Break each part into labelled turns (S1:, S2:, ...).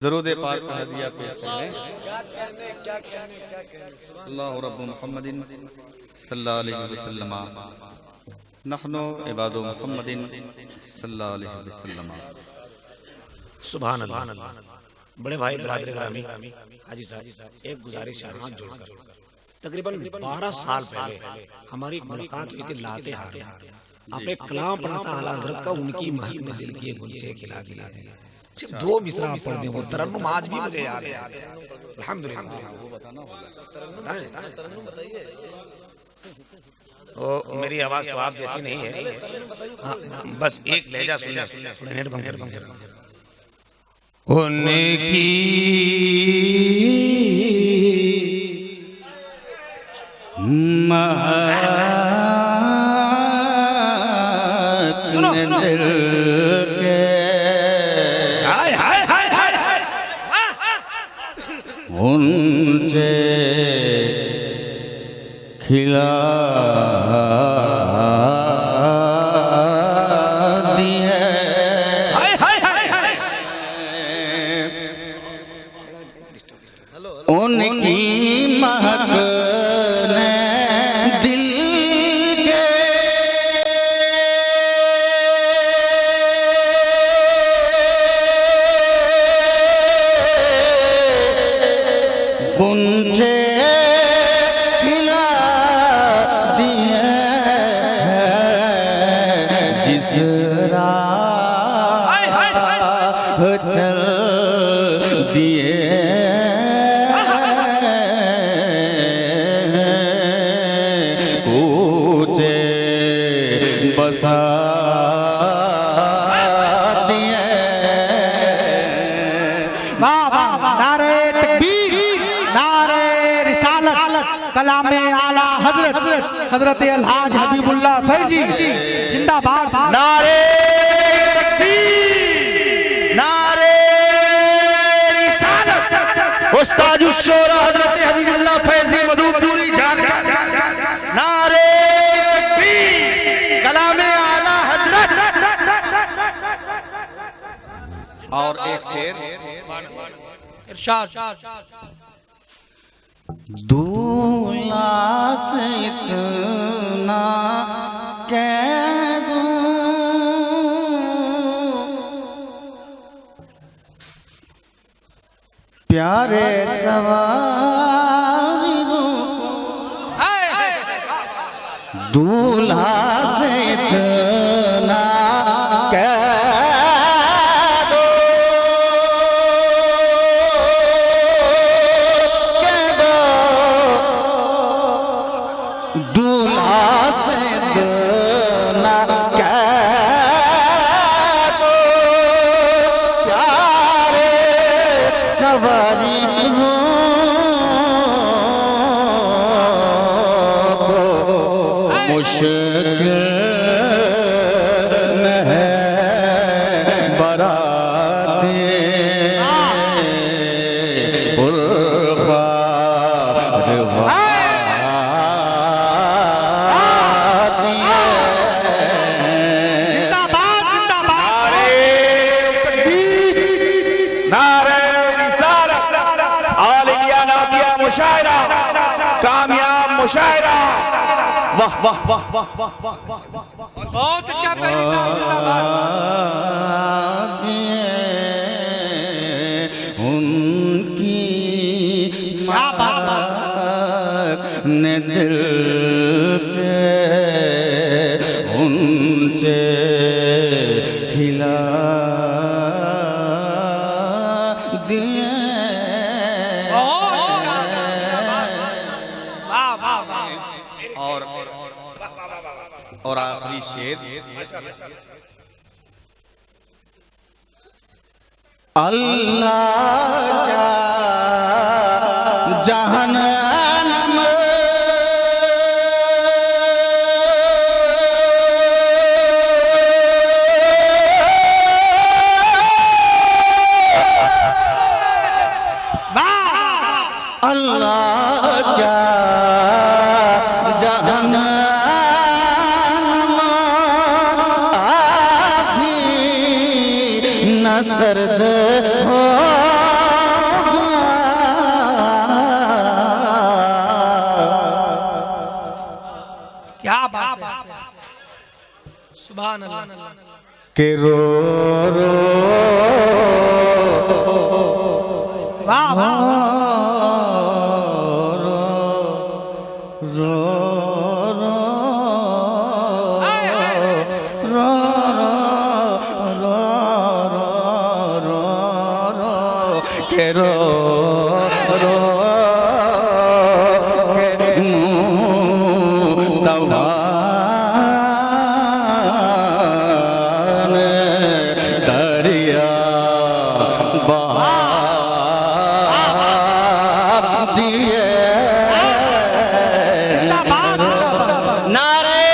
S1: दरूद पाक का हदिया पेश करें। अल्लाह रब्बु मुहम्मदिन सल्लल्लाहु अलैहि वसल्लम नहनु इबादु मुहम्मदिन सल्लल्लाहु अलैहि वसल्लम।
S2: सुभान अल्लाह। बड़े भाई बरादर ग्रामी हाजी साहब, एक गुजारिश है, हाथ जोड़कर तकरीबन 12 साल पहले हमारी मुलाकात हुई थी लाते हार। आपने कलाम पढ़ा था आला हज़रत का, उनकी महक में दिल की गुंजे खिला दिया। सिर्फ 2 मिसरा आप पढ़ दें, वो तरन्नुम आज भी मुझे याद है। अल्हम्दुलिल्लाह। वो मेरी आवाज तो आप जैसी नहीं है। बस एक लहजा सुनना, नेट बंद कर। उनकी
S1: सुनो दिल के
S2: हाय हाय हाय हाय
S1: उनसे खिला दिए उनकी महक ने दिल के गुंजे खिला दिए। जिस राह चल दिए बसा दिए।
S3: नारे तकबीर, नारे रिसालत, कलामे आला हजरत हजरत अलहाज हबीबुल्लाह फैजी जिंदाबाद।
S2: नारे तकबीर, नारे रिसालत, उस्तादुश शोरा हजरत हबीबुल्लाह फैजी मदूदूरी जान। नारे तकबीर, कलामे आला हजरत।
S1: और एक शेर
S3: इरशाद।
S1: दूल्हा से इतना कह दूं, प्यारे सवारी दूल्हा से इतना कह दो, कह दो दूल्हा से इतना कह दो, प्यारे सवारी मुश्किल न है बराते
S2: मुशायरा, कामयाब मुशायरा। वाह वाह वाह वाह वाह वाह वाह वाह।
S3: बहुत अच्छा पहली साहब, जिंदाबाद।
S1: उनकी महक ने दिल के उनसे खिला दिए। और आखिरी शेर अल्लाह का जहन्नम अल्लाह का जहन्नम सर्द हो
S3: सुभान अल्लाह
S1: के रो रो
S3: वाह वाह
S1: रो रो
S3: आए, आए, आए।
S1: रो रो रो रो के रो रो के मुस्तफा ने दरिया बहा दिए
S3: जिंदाबाद जिंदाबाद
S1: नारे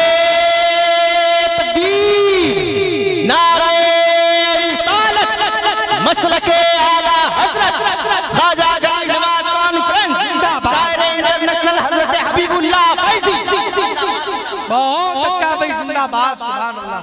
S1: तकबीर नारे रिसालत मसलके आला हजरत ख्वाजा गरीब नवाज कॉन्फ्रेंस शायर इंटरनेशनल हजरत हबीबुल्लाह फैजी
S3: बहुत अच्छा भाई जिंदाबाद सुभान अल्लाह